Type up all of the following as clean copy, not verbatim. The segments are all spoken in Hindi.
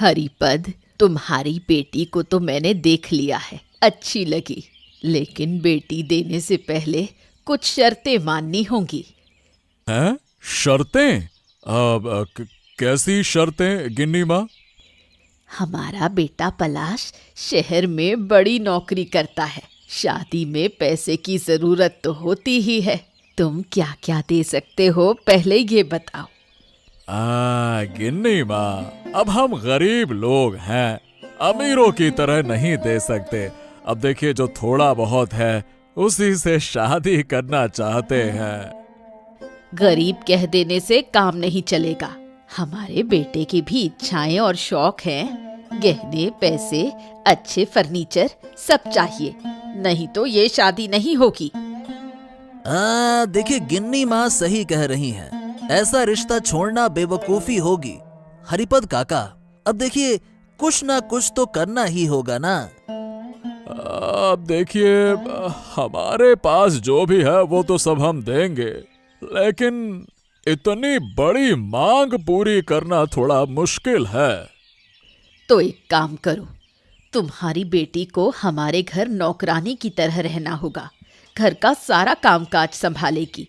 हरिपद, तुम्हारी बेटी को तो मैंने देख लिया है, अच्छी लगी, लेकिन बेटी देने से पहले कुछ शर्तें माननी होंगी। हैं? शर्तें? कैसी शर्तें गिन्नी माँ? हमारा बेटा पलाश शहर में बड़ी नौकरी करता है, शादी में पैसे की जरूरत तो होती ही है। तुम क्या क्या दे सकते हो पहले ये बताओ। गिन्नी माँ, अब हम गरीब लोग हैं, अमीरों की तरह नहीं दे सकते। अब देखिए, जो थोड़ा बहुत है उसी से शादी करना चाहते हैं। गरीब कह देने से काम नहीं चलेगा। हमारे बेटे की भी इच्छाएं और शौक हैं। गहने, पैसे, अच्छे फर्नीचर सब चाहिए, नहीं तो ये शादी नहीं होगी। देखिए, गिन्नी माँ सही कह रही हैं। ऐसा रिश्ता छोड़ना बेवकूफी होगी। हरिपद काका, अब देखिए, कुछ ना कुछ तो करना ही होगा ना। अब देखिए, हमारे पास जो भी है वो तो सब हम देंगे, लेकिन इतनी बड़ी मांग पूरी करना थोड़ा मुश्किल है। तो एक काम करो, तुम्हारी बेटी को हमारे घर नौकरानी की तरह रहना होगा, घर का सारा कामकाज संभालेगी।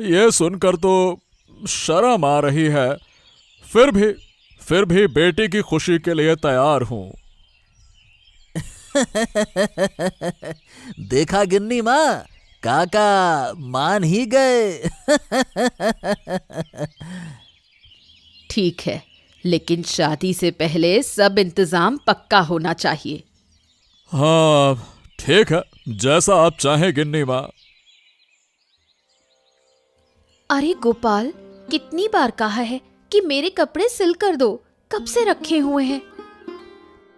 ये सुनकर तो शर्म आ रही है, फिर भी बेटी की खुशी के लिए तैयार हूँ। देखा गिन्नी माँ, काका मान ही गए। ठीक है, लेकिन शादी से पहले सब इंतजाम पक्का होना चाहिए। हाँ ठीक है, जैसा आप चाहें गिन्नी माँ। अरे गोपाल, कितनी बार कहा है कि मेरे कपड़े सिल कर दो, कब से रखे हुए हैं।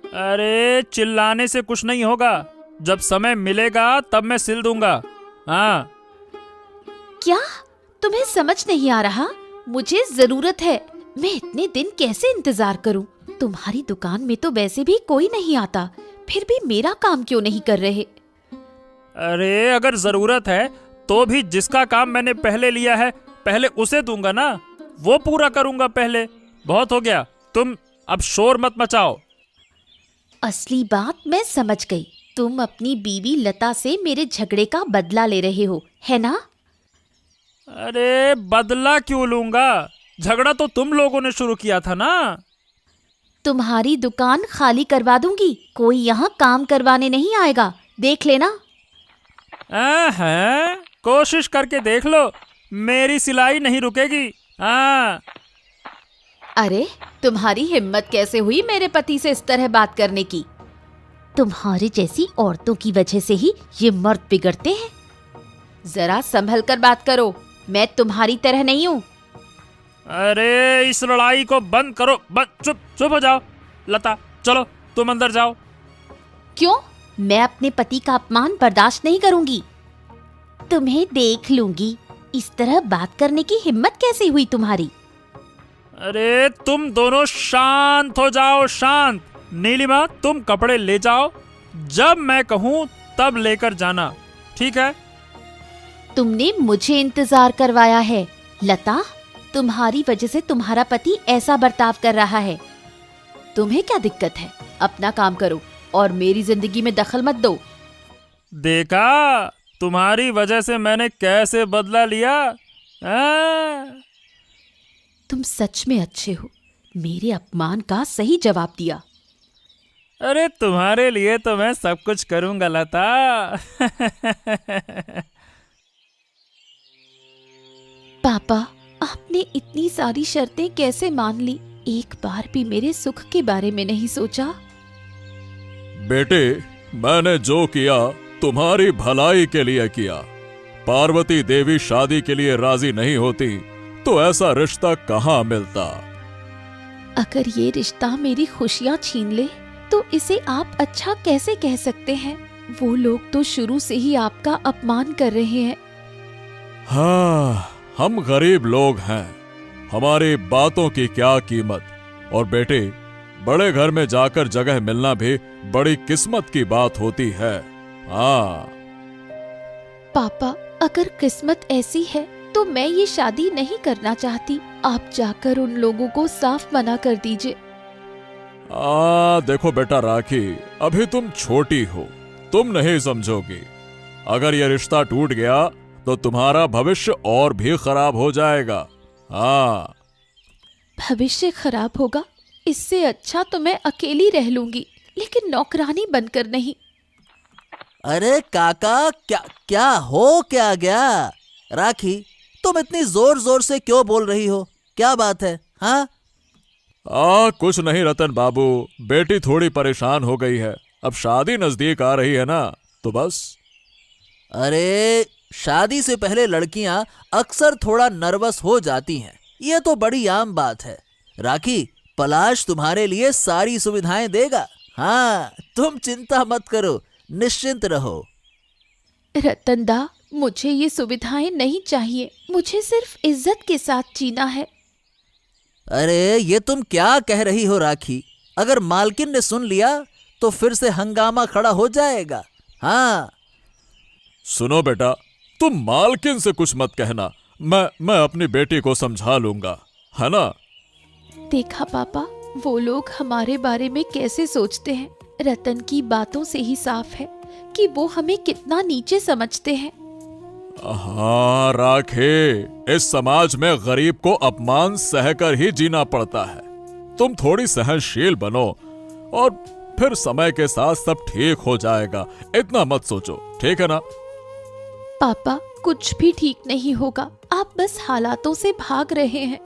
अरे चिल्लाने से कुछ नहीं होगा, जब समय मिलेगा तब मैं सिल दूंगा। हाँ। क्या तुम्हें समझ नहीं आ रहा? मुझे जरूरत है, मैं इतने दिन कैसे इंतजार करूं? तुम्हारी दुकान में तो वैसे भी कोई नहीं आता, फिर भी मेरा काम क्यों नहीं कर रहे? अरे अगर जरूरत है तो भी जिसका काम मैंने पहले लिया है पहले उसे दूंगा ना, वो पूरा करूंगा पहले। बहुत हो गया, तुम अब शोर मत मचाओ। असली बात मैं समझ गई, तुम अपनी बीवी लता से मेरे झगड़े का बदला ले रहे हो, है ना? अरे बदला क्यों लूंगा, झगड़ा तो तुम लोगों ने शुरू किया था ना। तुम्हारी दुकान खाली करवा दूंगी, कोई यहाँ काम करवाने नहीं आएगा, देख लेना। हैं? कोशिश करके देख लो, मेरी सिलाई नहीं रुकेगी। हाँ। अरे तुम्हारी हिम्मत कैसे हुई मेरे पति से इस तरह बात करने की? तुम्हारी जैसी औरतों की वजह से ही ये मर्द बिगड़ते हैं। जरा संभल कर बात करो, मैं तुम्हारी तरह नहीं हूँ। अरे इस लड़ाई को बंद करो, चुप हो जाओ। लता चलो तुम अंदर जाओ। क्यों? मैं अपने पति का अपमान बर्दाश्त नहीं करूंगी। तुम्हें देख लूंगी, इस तरह बात करने की हिम्मत कैसे हुई तुम्हारी? अरे तुम दोनों शांत हो जाओ, शांत। नीलिमा तुम कपड़े ले जाओ, जब मैं कहूँ तब लेकर जाना, ठीक है? तुमने मुझे इंतजार करवाया है। लता, तुम्हारी वजह से तुम्हारा पति ऐसा बर्ताव कर रहा है। तुम्हें क्या दिक्कत है? अपना काम करो और मेरी जिंदगी में दखल मत दो। देखा तुम्हारी वजह से मैंने कैसे बदला लिया। तुम सच में अच्छे हो, मेरे अपमान का सही जवाब दिया। अरे तुम्हारे लिए तो मैं सब कुछ करूंगा लता। पापा, आपने इतनी सारी शर्तें कैसे मान ली? एक बार भी मेरे सुख के बारे में नहीं सोचा। बेटे, मैंने जो किया तुम्हारी भलाई के लिए किया। पार्वती देवी शादी के लिए राजी नहीं होती तो ऐसा रिश्ता कहाँ मिलता। अगर ये रिश्ता मेरी खुशियाँ छीन ले तो इसे आप अच्छा कैसे कह सकते हैं? वो लोग तो शुरू से ही आपका अपमान कर रहे हैं। हाँ, हम गरीब लोग हैं, हमारी बातों की क्या कीमत। और बेटे, बड़े घर में जाकर जगह मिलना भी बड़ी किस्मत की बात होती है। हाँ पापा, अगर किस्मत ऐसी है तो मैं ये शादी नहीं करना चाहती। आप जाकर उन लोगों को साफ मना कर दीजिए। देखो बेटा राखी, अभी तुम छोटी हो, तुम नहीं समझोगी। अगर ये रिश्ता टूट गया तो तुम्हारा भविष्य और भी खराब हो जाएगा। हाँ। भविष्य खराब होगा? इससे अच्छा तो मैं अकेली रह लूंगी, लेकिन नौकरानी बनकर नहीं। अरे काका, क्या हो क्या गया? राखी, तुम इतनी जोर जोर से क्यों बोल रही हो? क्या बात है? हाँ? कुछ नहीं रतन बाबू, बेटी थोड़ी परेशान हो गई है। अब शादी नजदीक आ रही है ना, तो बस। अरे, शादी से पहले लड़कियां अक्सर थोड़ा नर्वस हो जाती हैं, ये तो बड़ी आम बात है। राखी, पलाश तुम्हारे लिए सारी सुविधाएं देगा। हाँ, तुम चिंता मत करो, निश्चिंत रहो। रतनदा, मुझे ये सुविधाएं नहीं चाहिए, मुझे सिर्फ इज्जत के साथ जीना है। अरे, ये तुम क्या कह रही हो राखी? अगर मालकिन ने सुन लिया तो फिर से हंगामा खड़ा हो जाएगा। हाँ। सुनो बेटा, तुम मालकिन से कुछ मत कहना, मैं अपनी बेटी को समझा लूंगा, है ना? देखा पापा, वो लोग हमारे बारे में कैसे सोचते हैं। रतन की बातों से ही साफ है कि वो हमें कितना नीचे समझते हैं। हाँ राखे, इस समाज में गरीब को अपमान सहकर ही जीना पड़ता है। तुम थोड़ी सहनशील बनो और फिर समय के साथ सब ठीक हो जाएगा। इतना मत सोचो, ठीक है ना? पापा, कुछ भी ठीक नहीं होगा, आप बस हालातों से भाग रहे हैं।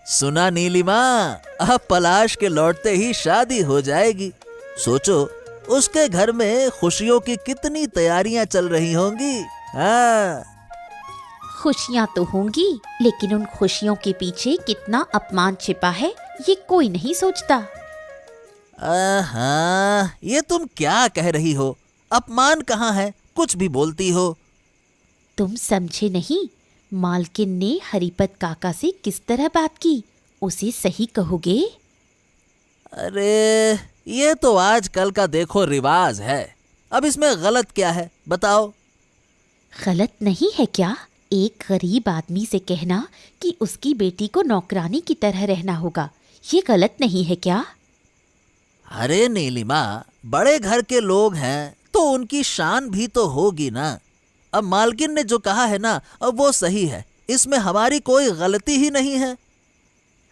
सुना नीलिमा, अब पलाश के लौटते ही शादी हो जाएगी। सोचो, उसके घर में खुशियों की कितनी तैयारियां चल रही होंगी। हाँ। खुशियाँ तो होंगी, लेकिन उन खुशियों के पीछे कितना अपमान छिपा है, ये कोई नहीं सोचता। हाँ, ये तुम क्या कह रही हो? अपमान कहाँ है? कुछ भी बोलती हो। तुम समझे नहीं, मालकिन ने हरिपत काका से किस तरह बात की, उसे सही कहोगे? अरे, ये तो आजकल का देखो रिवाज है, अब इसमें गलत क्या है बताओ? गलत नहीं है क्या एक गरीब आदमी से कहना कि उसकी बेटी को नौकरानी की तरह रहना होगा? ये गलत नहीं है क्या? अरे नीलिमा, बड़े घर के लोग हैं तो उनकी शान भी तो होगी ना। अब मालकिन ने जो कहा है ना, अब वो सही है, इसमें हमारी कोई गलती ही नहीं है।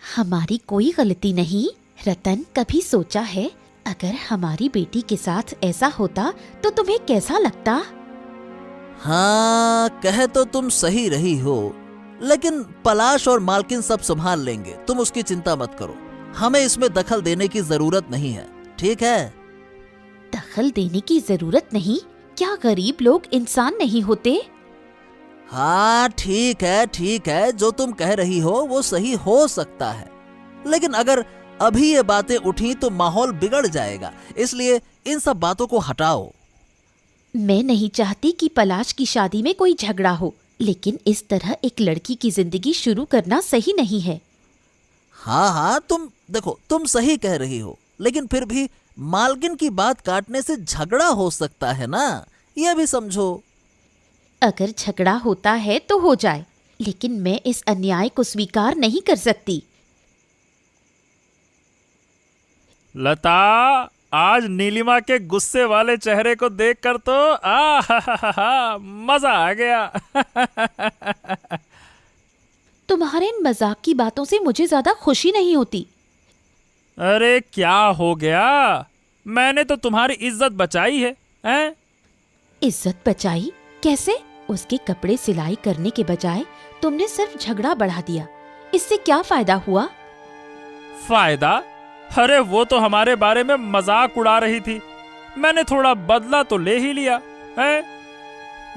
हमारी कोई गलती नहीं? रतन, कभी सोचा है अगर हमारी बेटी के साथ ऐसा होता तो तुम्हें कैसा लगता? हाँ, कहे तो तुम सही रही हो, लेकिन पलाश और मालकिन सब संभाल लेंगे, तुम उसकी चिंता मत करो। हमें इसमें दखल देने की जरूरत नहीं है, ठीक है? दखल देने की जरूरत नहीं? क्या गरीब लोग इंसान नहीं होते? हाँ, ठीक है, जो तुम कह रही हो वो सही हो सकता है, लेकिन अगर अभी ये बातें उठी तो माहौल बिगड़ जाएगा, इसलिए इन सब बातों को हटाओ। मैं नहीं चाहती कि पलाश की शादी में कोई झगड़ा हो, लेकिन इस तरह एक लड़की की जिंदगी शुरू करना सही नहीं है। हाँ, तुम सही कह रही हो, लेकिन फिर भी मालकिन की बात काटने से झगड़ा हो सकता है ना, यह भी समझो। अगर झगड़ा होता है तो हो जाए, लेकिन मैं इस अन्याय को स्वीकार नहीं कर सकती। लता, आज नीलिमा के गुस्से वाले चेहरे को देखकर तो मजा आ गया। तुम्हारे इन मजाक की बातों से मुझे ज्यादा खुशी नहीं होती। अरे क्या हो गया? मैंने तो तुम्हारी इज्जत बचाई है, हैं? इज्जत बचाई? कैसे? उसके कपड़े सिलाई करने के बजाय तुमने सिर्फ झगड़ा बढ़ा दिया, इससे क्या फायदा हुआ? फायदा? अरे वो तो हमारे बारे में मजाक उड़ा रही थी, मैंने थोड़ा बदला तो ले ही लिया है।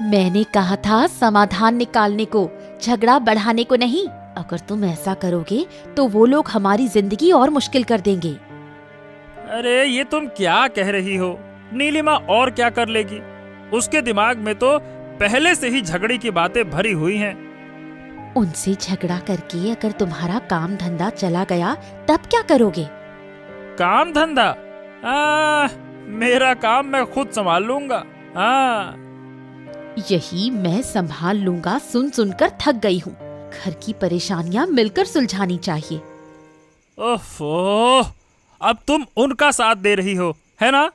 मैंने कहा था समाधान निकालने को, झगड़ा बढ़ाने को नहीं। अगर तुम ऐसा करोगे तो वो लोग हमारी जिंदगी और मुश्किल कर देंगे। अरे ये तुम क्या कह रही हो? नीलिमा और क्या कर लेगी? उसके दिमाग में तो पहले से ही झगड़े की बातें भरी हुई हैं। उनसे झगड़ा करके अगर तुम्हारा काम धंधा चला गया तब क्या करोगे? काम धंधा? मेरा काम मैं खुद संभाल लूंगा। हाँ। यही मैं संभाल लूंगा सुन सुनकर थक गई हूँ। घर की परेशानियां मिलकर सुलझानी चाहिए। ओफो, अब तुम उनका साथ दे रही हो, है ना?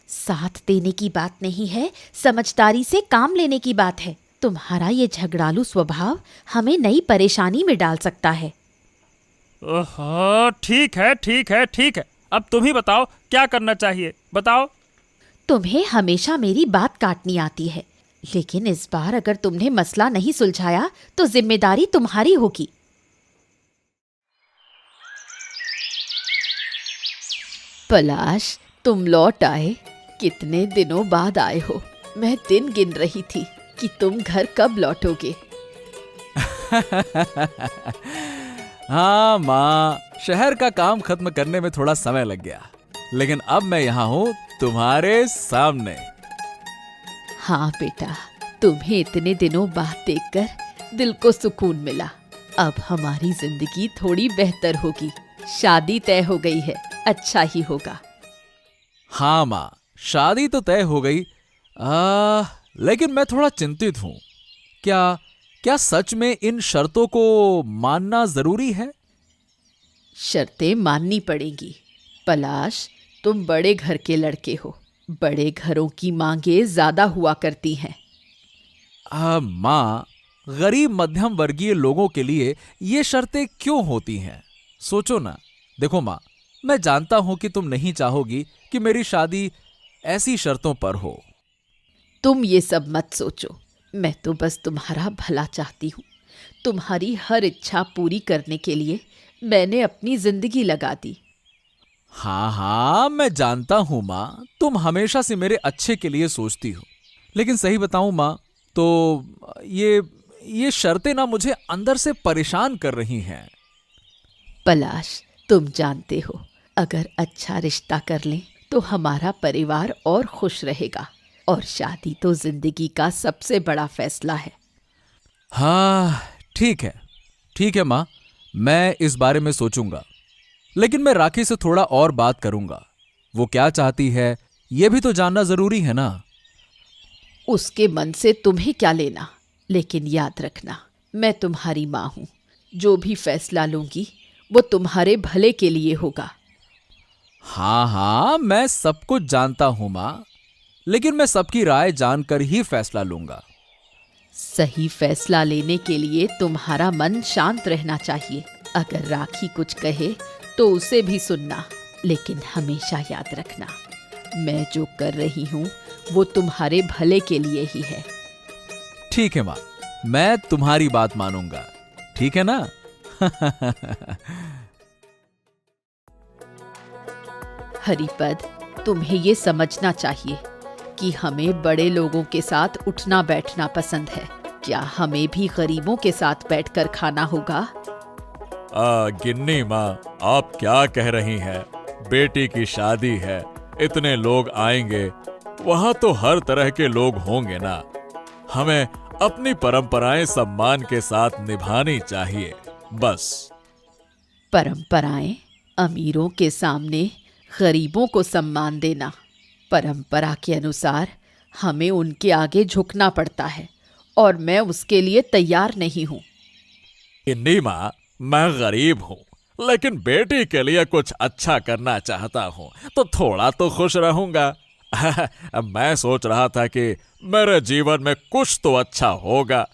साथ देने की बात नहीं है, समझदारी से काम लेने की बात है। तुम्हारा ये झगड़ालू स्वभाव हमें नई परेशानी में डाल सकता है। ओहो, ठीक है ठीक है ठीक है। अब तुम ही बताओ क्या करना चाहिए, बताओ। तुम्हें हमेशा मेरी बात काटनी आती है, लेकिन इस बार अगर तुमने मसला नहीं सुलझाया तो जिम्मेदारी तुम्हारी होगी। पलाश, तुम लौट आए। कितने दिनों बाद आए हो। मैं दिन गिन रही थी कि तुम घर कब लौटोगे। हाँ माँ, शहर का काम खत्म करने में थोड़ा समय लग गया, लेकिन अब मैं यहाँ हूँ तुम्हारे सामने। हाँ बेटा, तुम्हें इतने दिनों बाद देखकर दिल को सुकून मिला। अब हमारी जिंदगी थोड़ी बेहतर होगी। शादी तय हो गई है, अच्छा ही होगा। हाँ माँ, शादी तो तय हो गई, लेकिन मैं थोड़ा चिंतित हूँ। क्या सच में इन शर्तों को मानना जरूरी है? शर्तें माननी पड़ेंगी। पलाश, तुम बड़े घर के लड़के हो। बड़े घरों की मांगें ज्यादा हुआ करती हैं। माँ, गरीब मध्यम वर्गीय लोगों के लिए ये शर्तें क्यों होती हैं? सोचो ना। देखो माँ, मैं जानता हूं कि तुम नहीं चाहोगी कि मेरी शादी ऐसी शर्तों पर हो। तुम ये सब मत सोचो। मैं तो बस तुम्हारा भला चाहती हूँ। तुम्हारी हर इच्छा पूरी करने के लिए मैंने अपनी जिंदगी लगा दी। हाँ, मैं जानता हूं माँ, तुम हमेशा से मेरे अच्छे के लिए सोचती हो। लेकिन सही बताऊं माँ, तो ये शर्तें ना मुझे अंदर से परेशान कर रही हैं। पलाश, तुम जानते हो, अगर अच्छा रिश्ता कर लें तो हमारा परिवार और खुश रहेगा। और शादी तो जिंदगी का सबसे बड़ा फैसला है। हाँ, ठीक है माँ, मैं इस बारे में सोचूंगा। लेकिन मैं राखी से थोड़ा और बात करूंगा। वो क्या चाहती है, यह भी तो जानना जरूरी है ना। उसके मन से तुम्हें क्या लेना, लेकिन याद रखना, मैं तुम्हारी माँ हूँ। जो भी फैसला लूंगी वो तुम्हारे भले के लिए होगा। हाँ, मैं सब कुछ जानता हूं माँ, लेकिन मैं सबकी राय जानकर ही फैसला लूंगा। सही फैसला लेने के लिए तुम्हारा मन शांत रहना चाहिए। अगर राखी कुछ कहे तो उसे भी सुनना, लेकिन हमेशा याद रखना, मैं जो कर रही हूँ वो तुम्हारे भले के लिए ही है। ठीक है माँ, मैं तुम्हारी बात मानूंगा, ठीक है ना? हरिपद, तुम्हें ये समझना चाहिए कि हमें बड़े लोगों के साथ उठना बैठना पसंद है। क्या हमें भी गरीबों के साथ बैठकर खाना होगा? गिन्नी माँ, आप क्या कह रही हैं? बेटी की शादी है, इतने लोग आएंगे, वहाँ तो हर तरह के लोग होंगे ना। हमें अपनी परंपराएं सम्मान के साथ निभानी चाहिए, बस। परंपराएं? अमीरों के सामने गरीबों को सम्मान देना। परंपरा के अनुसार हमें उनके आगे झुकना पड़ता है, और मैं उसके लिए तैयार नहीं हूँ। गिन्नी माँ, मैं गरीब हूँ, लेकिन बेटी के लिए कुछ अच्छा करना चाहता हूँ, तो थोड़ा तो खुश रहूंगा। मैं सोच रहा था कि मेरे जीवन में कुछ तो अच्छा होगा।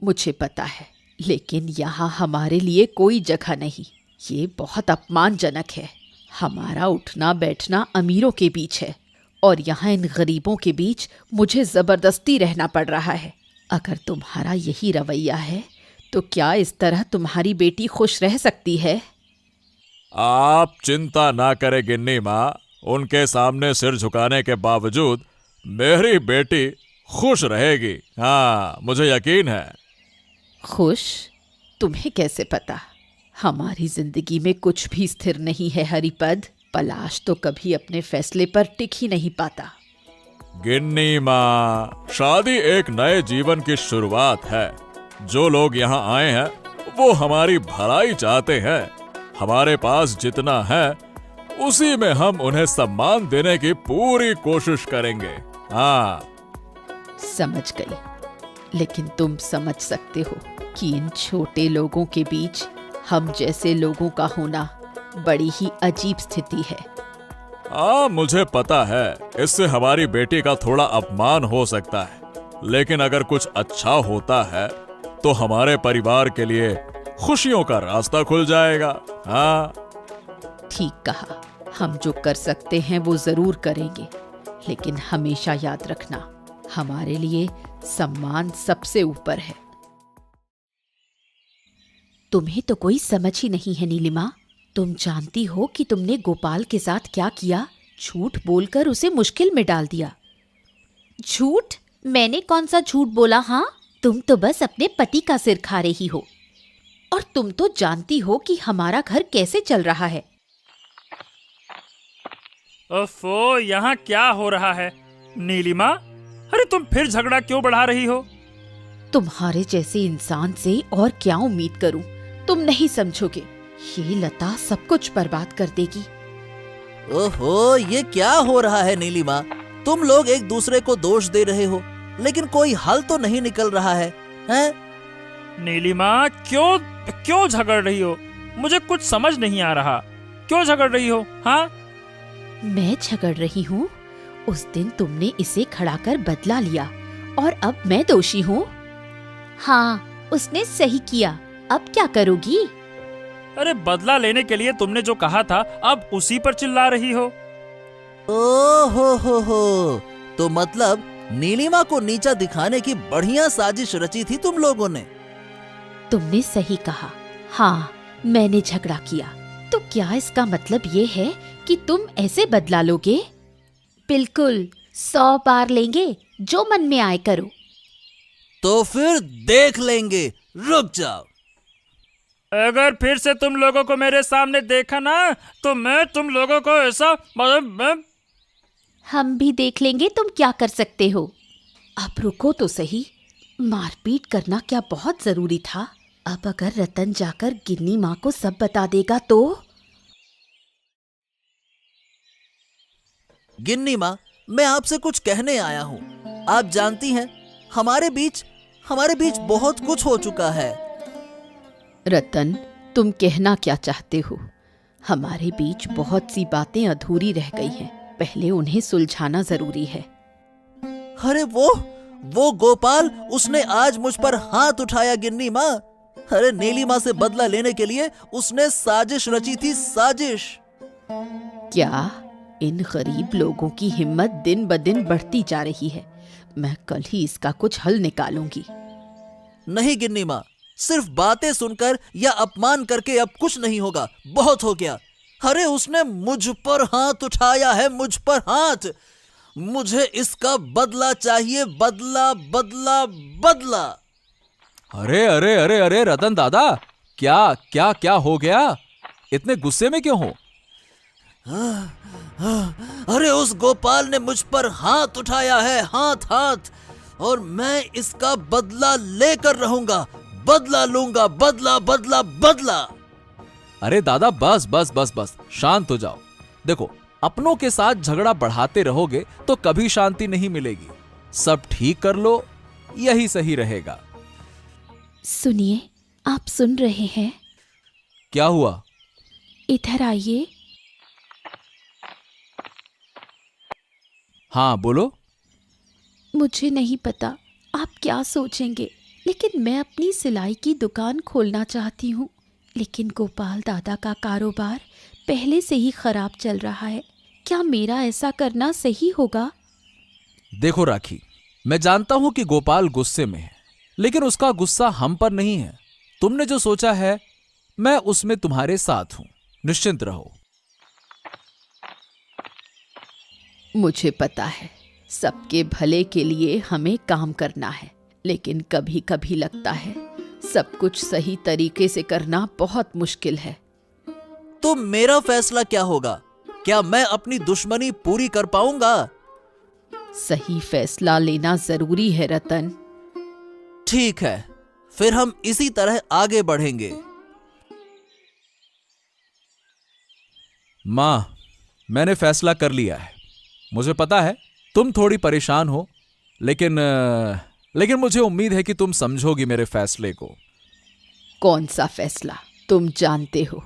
मुझे पता है, लेकिन यहाँ हमारे लिए कोई जगह नहीं। ये बहुत अपमानजनक है। हमारा उठना बैठना अमीरों के बीच है, और यहाँ इन गरीबों के बीच मुझे जबरदस्ती रहना पड़ रहा है। अगर तुम्हारा यही रवैया है तो क्या इस तरह तुम्हारी बेटी खुश रह सकती है? आप चिंता ना करें गिन्नी माँ, उनके सामने सिर झुकाने के बावजूद मेरी बेटी खुश रहेगी। हाँ, मुझे यकीन है। खुश? तुम्हें कैसे पता? हमारी जिंदगी में कुछ भी स्थिर नहीं है हरिपद। पलाश तो कभी अपने फैसले पर टिक ही नहीं पाता। गिन्नी माँ, शादी एक नए जीवन की शुरुआत है। जो लोग यहाँ आए हैं वो हमारी भलाई चाहते हैं। हमारे पास जितना है उसी में हम उन्हें सम्मान देने की पूरी कोशिश करेंगे। हाँ। समझ गई, लेकिन तुम समझ सकते हो कि इन छोटे लोगों के बीच हम जैसे लोगों का होना बड़ी ही अजीब स्थिति है। हाँ, मुझे पता है इससे हमारी बेटी का थोड़ा अपमान हो सकता है, लेकिन अगर कुछ अच्छा होता है तो हमारे परिवार के लिए खुशियों का रास्ता खुल जाएगा। हाँ। ठीक कहा, हम जो कर सकते हैं वो जरूर करेंगे, लेकिन हमेशा याद रखना हमारे लिए सम्मान सबसे ऊपर है। तुम्हें तो कोई समझ ही नहीं है नीलिमा। तुम जानती हो कि तुमने गोपाल के साथ क्या किया? झूठ बोलकर उसे मुश्किल में डाल दिया। झूठ? मैंने कौन सा झूठ बोला? हाँ, तुम तो बस अपने पति का सिर खा रही हो, और तुम तो जानती हो कि हमारा घर कैसे चल रहा है। ओफो, यहाँ क्या हो रहा है? नीलिमा, अरे तुम फिर झगड़ा क्यों बढ़ा रही हो? तुम्हारे जैसे इंसान से और क्या उम्मीद करूं? तुम नहीं समझोगे, ये लता सब कुछ बर्बाद कर देगी। ओहो, ये क्या हो रहा है नीलिमा? तुम लोग एक दूसरे को दोष दे रहे हो, लेकिन कोई हल तो नहीं निकल रहा है, हैं? नीलिमा, क्यों झगड़ रही हो? मुझे कुछ समझ नहीं आ रहा। क्यों झगड़ रही हो? हाँ, मैं झगड़ रही हूँ? उस दिन तुमने इसे खड़ा कर बदला लिया और अब मैं दोषी हूँ? हाँ, उसने सही किया। अब क्या करोगी? अरे बदला लेने के लिए तुमने जो कहा था, अब उसी पर चिल्ला रही हो। हो, तो मतलब नीलिमा को नीचा दिखाने की बढ़िया साजिश रची थी तुम लोगों ने। तुमने सही कहा। हाँ, मैंने झगड़ा किया। तो क्या इसका मतलब ये है कि तुम ऐसे बदला लोगे? बिल्कुल, 100 बार लेंगे, जो मन में आए करो। तो फिर देख लेंगे, रुक जाओ। अगर फिर से तुम लोगों को मेरे सामने देखा ना, तो मैं तुम लोगों को ऐसा हम भी देख लेंगे तुम क्या कर सकते हो। अब रुको तो सही, मारपीट करना क्या बहुत जरूरी था? अब अगर रतन जाकर गिन्नी माँ को सब बता देगा तो? गिन्नी माँ, मैं आपसे कुछ कहने आया हूँ। आप जानती हैं, हमारे बीच बहुत कुछ हो चुका है। रतन, तुम कहना क्या चाहते हो? हमारे बीच बहुत सी बातें अधूरी रह गई हैं, पहले उन्हें सुलझाना जरूरी है। अरे वो गोपाल, उसने आज मुझ पर हाथ उठाया गिन्नी माँ। अरे नीलिमा से बदला लेने के लिए उसने साजिश रची थी, साजिश। क्या? इन गरीब लोगों की हिम्मत दिन ब दिन बढ़ती जा रही है। मैं कल ही इसका कुछ हल निकालूंगी। नहीं गिन्नी माँ, सिर्फ बातें सुनकर या अपमान करके अब कुछ नहीं होगा। बहुत हो गया। अरे उसने मुझ पर हाथ उठाया है, मुझ पर हाथ। मुझे इसका बदला चाहिए, बदला बदला बदला। अरे अरे अरे अरे रतन दादा, क्या क्या क्या हो गया? इतने गुस्से में क्यों हो? अरे उस गोपाल ने मुझ पर हाथ उठाया है, हाथ, और मैं इसका बदला लेकर रहूंगा। बदला लूंगा, बदला बदला बदला। अरे दादा, बस बस बस बस, शांत हो जाओ। देखो, अपनों के साथ झगड़ा बढ़ाते रहोगे तो कभी शांति नहीं मिलेगी। सब ठीक कर लो, यही सही रहेगा। सुनिए, आप सुन रहे हैं? क्या हुआ? इधर आइए। हाँ बोलो। मुझे नहीं पता आप क्या सोचेंगे, लेकिन मैं अपनी सिलाई की दुकान खोलना चाहती हूँ। लेकिन गोपाल दादा का कारोबार पहले से ही खराब चल रहा है। क्या मेरा ऐसा करना सही होगा? देखो राखी, मैं जानता हूं कि गोपाल गुस्से में है, लेकिन उसका गुस्सा हम पर नहीं है। तुमने जो सोचा है, मैं उसमें तुम्हारे साथ हूं। निश्चिंत रहो। मुझे पता है, सबके भले के लिए हमें काम करना है, लेकिन कभी कभी लगता है सब कुछ सही तरीके से करना बहुत मुश्किल है। तो मेरा फैसला क्या होगा? क्या मैं अपनी दुश्मनी पूरी कर पाऊंगा? सही फैसला लेना जरूरी है रतन। ठीक है, फिर हम इसी तरह आगे बढ़ेंगे। मां, मैंने फैसला कर लिया है। मुझे पता है तुम थोड़ी परेशान हो, लेकिन मुझे उम्मीद है कि तुम समझोगी मेरे फैसले को। कौन सा फैसला? तुम जानते हो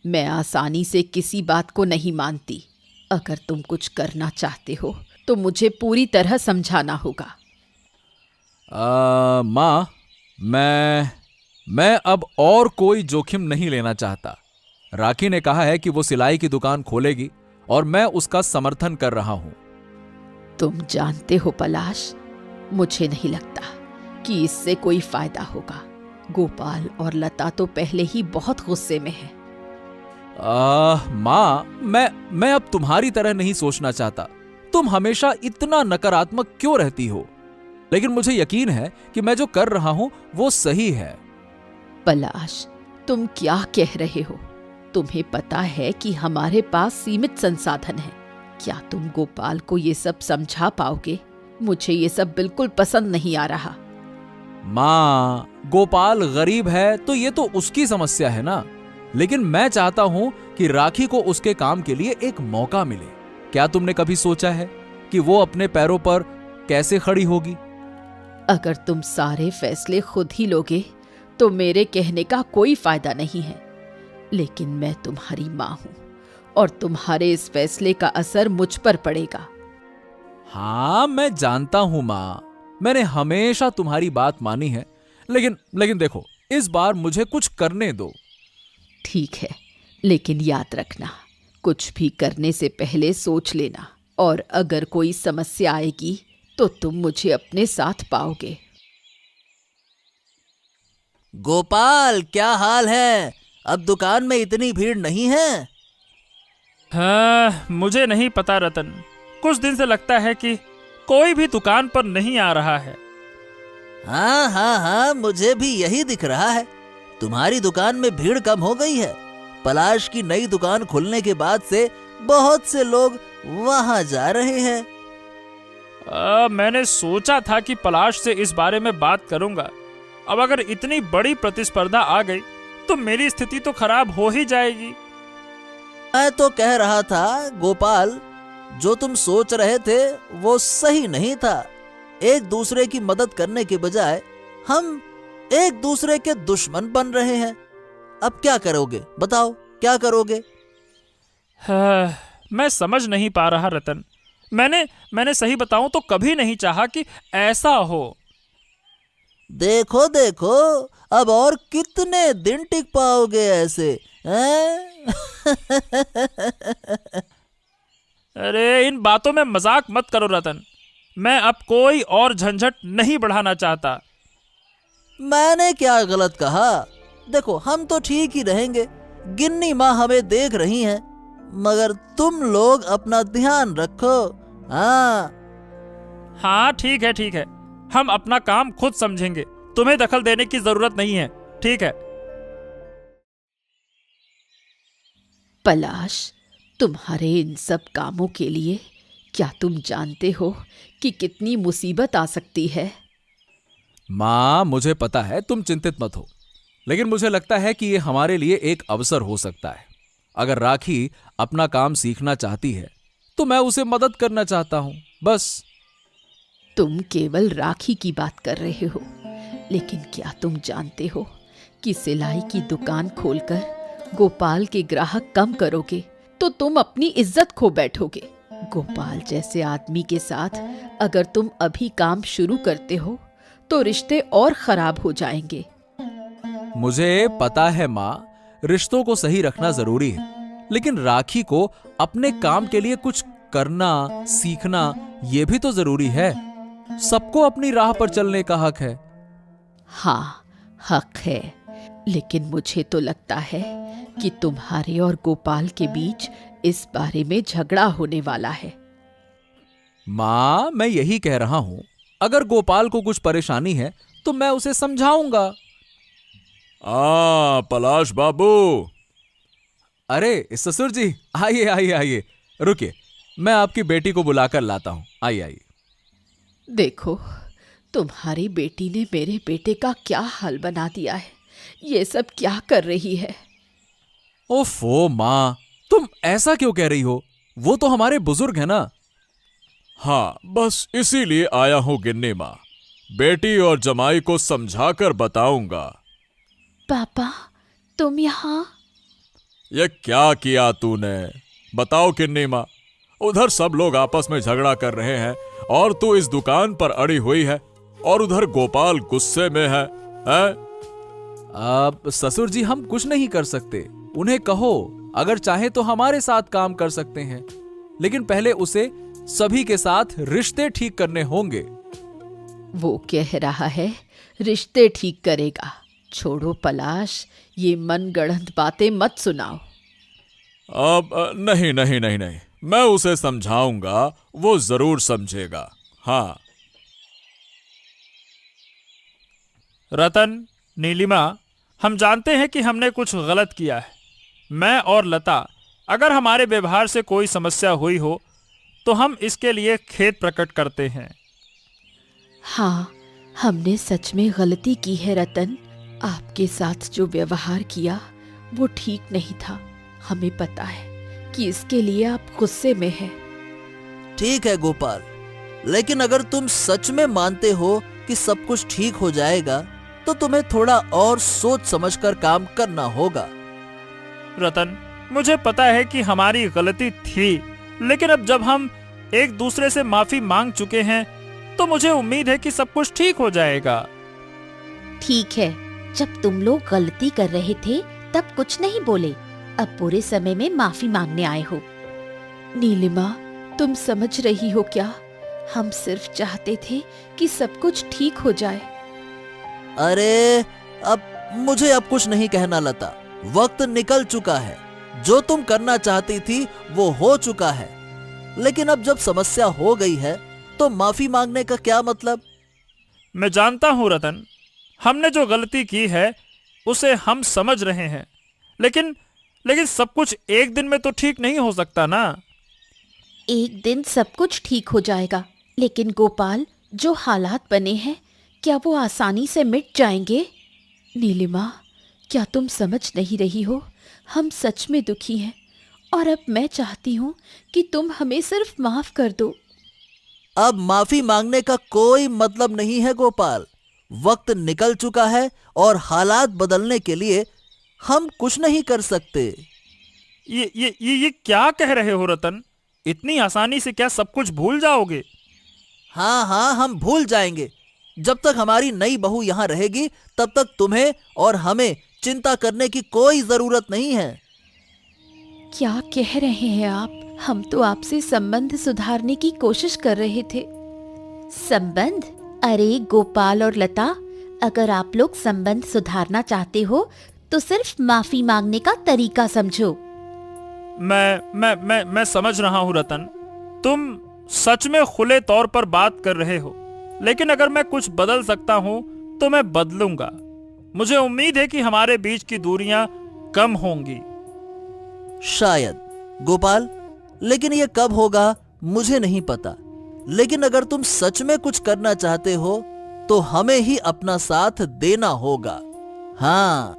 मैं आसानी से किसी बात को नहीं मानती। अगर तुम कुछ करना चाहते हो तो मुझे पूरी तरह समझाना होगा। माँ, मैं अब और कोई जोखिम नहीं लेना चाहता। राखी ने कहा है कि वो सिलाई की दुकान खोलेगी और मैं उसका समर्थन कर रहा हूं। तुम जानते हो पलाश, मुझे नहीं लगता कि इससे कोई फायदा होगा। गोपाल और लता तो पहले ही बहुत गुस्से में हैं। माँ, मैं अब तुम्हारी तरह नहीं सोचना चाहता। तुम हमेशा इतना नकारात्मक क्यों रहती हो? लेकिन मुझे यकीन है कि मैं जो कर रहा हूं वो सही है। पलाश, तुम क्या कह रहे हो? तुम्हें पता है कि हमारे पास सीमित संसाधन हैं। क्या तुम गोपाल को ये सब समझा पाओगे? मुझे ये सब बिल्कुल पसंद नहीं आ रहा। माँ, गोपाल गरीब है तो ये तो उसकी समस्या है ना, लेकिन मैं चाहता हूं कि राखी को उसके काम के लिए एक मौका मिले। क्या तुमने कभी सोचा है कि वो अपने पैरों पर कैसे खड़ी होगी? अगर तुम सारे फैसले खुद ही लोगे तो मेरे कहने का कोई फायदा नहीं है। लेकिन मैं तुम्हारी माँ हूं और तुम्हारे इस फैसले का असर मुझ पर पड़ेगा। हाँ, मैं जानता हूं माँ, मैंने हमेशा तुम्हारी बात मानी है, लेकिन देखो, इस बार मुझे कुछ करने दो। ठीक है, लेकिन याद रखना, कुछ भी करने से पहले सोच लेना, और अगर कोई समस्या आएगी तो तुम मुझे अपने साथ पाओगे। गोपाल, क्या हाल है? अब दुकान में इतनी भीड़ नहीं है? हाँ, मुझे नहीं पता रतन, कुछ दिन से लगता है कि कोई भी दुकान पर नहीं आ रहा है। हाँ हाँ हाँ, मुझे भी यही दिख रहा है। तुम्हारी दुकान में भीड़ कम हो गई है। पलाश की नई दुकान खुलने के बाद से बहुत से लोग वहां जा रहे हैं। मैंने सोचा था कि पलाश से इस बारे में बात करूंगा। अब अगर इतनी बड़ी प्रतिस्पर्धा आ गई तो मेरी स्थिति तो खराब हो ही जाएगी। मैं तो कह रहा था गोपाल, जो तुम सोच रहे थे वो सही नहीं था। एक दूसरे की मदद करने के बजाय हम एक दूसरे के दुश्मन बन रहे हैं। अब क्या करोगे? बताओ, क्या करोगे? हाँ, मैं समझ नहीं पा रहा रतन। मैंने सही बताऊं तो कभी नहीं चाहा कि ऐसा हो। देखो देखो, अब और कितने दिन टिक पाओगे ऐसे, हैं? अरे, इन बातों में मजाक मत करो रतन। मैं अब कोई और झंझट नहीं बढ़ाना चाहता। मैंने क्या गलत कहा? देखो, हम तो ठीक ही रहेंगे। गिन्नी माँ हमें देख रही हैं, मगर तुम लोग अपना ध्यान रखो। हाँ, ठीक है, हम अपना काम खुद समझेंगे। तुम्हें दखल देने की जरूरत नहीं है, ठीक है? पलाश, तुम्हारे इन सब कामों के लिए क्या तुम जानते हो कि कितनी मुसीबत आ सकती है? माँ, मुझे पता है, तुम चिंतित मत हो, लेकिन मुझे लगता है कि ये हमारे लिए एक अवसर हो सकता है। अगर राखी अपना काम सीखना चाहती है तो मैं उसे मदद करना चाहता हूं, बस। तुम केवल राखी की बात कर रहे हो, लेकिन क्या तुम जानते हो कि सिलाई की दुकान खोलकर गोपाल के ग्राहक कम करोगे तो तुम अपनी इज्जत खो बैठोगे। गोपाल जैसे आदमी के साथ अगर तुम अभी काम शुरू करते हो तो रिश्ते और खराब हो जाएंगे। मुझे पता है माँ, रिश्तों को सही रखना जरूरी है, लेकिन राखी को अपने काम के लिए कुछ करना, सीखना, ये भी तो जरूरी है। सबको अपनी राह पर चलने का हक है। हाँ, हक है, लेकिन मुझे तो लगता है कि तुम्हारे और गोपाल के बीच इस बारे में झगड़ा होने वाला है। माँ, मैं यही कह रहा हूं, अगर गोपाल को कुछ परेशानी है तो मैं उसे समझाऊंगा। पलाश बाबू। अरे ससुर जी, आइए आइए आइए, रुकिए, मैं आपकी बेटी को बुलाकर लाता हूं। आइए आइए। देखो, तुम्हारी बेटी ने मेरे बेटे का क्या हाल बना दिया है। ये सब क्या कर रही है? ओफो माँ, तुम ऐसा क्यों कह रही हो? वो तो हमारे बुजुर्ग हैं ना। हाँ, बस इसीलिए आया हूं गिन्नी माँ। बेटी और जमाई को समझाकर बताऊंगा। पापा, तुम यहाँ? ये क्या किया तूने? बताओ गिन्नी माँ। उधर सब लोग आपस में झगड़ा कर रहे हैं और तू इस दुकान पर अड़ी हुई है, और उधर गोपाल गुस्से में है, हैं? अब ससुर जी, हम कुछ नहीं कर सकते। उन्हें कहो, अगर चाहे तो हमारे साथ काम कर सकते हैं, लेकिन पहले उसे सभी के साथ रिश्ते ठीक करने होंगे। वो कह रहा है रिश्ते ठीक करेगा। छोड़ो पलाश, ये मनगढ़ंत बातें मत सुनाओ। अब नहीं नहीं नहीं नहीं, मैं उसे समझाऊंगा, वो जरूर समझेगा। हाँ। रतन, नीलिमा, हम जानते हैं कि हमने कुछ गलत किया है। मैं और लता, अगर हमारे व्यवहार से कोई समस्या हुई हो तो हम इसके लिए खेद प्रकट करते हैं। हाँ, हमने सच में गलती की है रतन। आपके साथ जो व्यवहार किया वो ठीक नहीं था। हमें पता है कि इसके लिए आप गुस्से में हैं। ठीक है गोपाल, लेकिन अगर तुम सच में मानते हो कि सब कुछ ठीक हो जाएगा तो तुम्हें थोड़ा और सोच समझकर काम करना होगा। रतन, मुझे पता है कि हमारी गलती थी, लेकिन अब जब हम एक दूसरे से माफी मांग चुके हैं तो मुझे उम्मीद है कि सब कुछ ठीक हो जाएगा। ठीक है, जब तुम लोग गलती कर रहे थे तब कुछ नहीं बोले, अब पूरे समय में माफी मांगने आए हो। नीलिमा, तुम समझ रही हो क्या? हम सिर्फ चाहते थे कि सब कुछ ठीक हो जाए। अरे मुझे अब कुछ नहीं कहना लता, वक्त निकल चुका है। जो तुम करना चाहती थी वो हो चुका है, लेकिन अब जब समस्या हो गई है तो माफी मांगने का क्या मतलब? मैं जानता हूँ रतन, हमने जो गलती की है उसे हम समझ रहे हैं, लेकिन सब कुछ एक दिन में तो ठीक नहीं हो सकता ना। एक दिन सब कुछ ठीक हो जाएगा, लेकिन गोपाल, जो हालात बने हैं क्या वो आसानी से मिट जाएंगे? नीलिमा, क्या तुम समझ नहीं रही हो? हम सच में दुखी हैं और अब मैं चाहती हूँ कि तुम हमें सिर्फ माफ कर दो। अब माफी मांगने का कोई मतलब नहीं है गोपाल। वक्त निकल चुका है और हालात बदलने के लिए हम कुछ नहीं कर सकते। ये क्या कह रहे हो रतन? इतनी आसानी से क्या सब कुछ भूल जाओगे? हाँ, हम भूल जाएंगे। जब तक हमारी नई बहू यहाँ रहेगी तब तक तुम्हें और हमें चिंता करने की कोई जरूरत नहीं है। क्या कह रहे हैं आप? हम तो आपसे संबंध सुधारने की कोशिश कर रहे थे। संबंध? अरे गोपाल और लता, अगर आप लोग संबंध सुधारना चाहते हो तो सिर्फ माफी मांगने का तरीका समझो। मैं समझ रहा हूँ रतन, तुम सच में खुले तौर पर बात कर रहे हो, लेकिन अगर मैं कुछ बदल सकता हूँ तो मैं बदलूंगा। मुझे उम्मीद है कि हमारे बीच की दूरियां कम होंगी। शायद गोपाल, लेकिन ये कब होगा मुझे नहीं पता। लेकिन अगर तुम सच में कुछ करना चाहते हो तो हमें ही अपना साथ देना होगा। हाँ,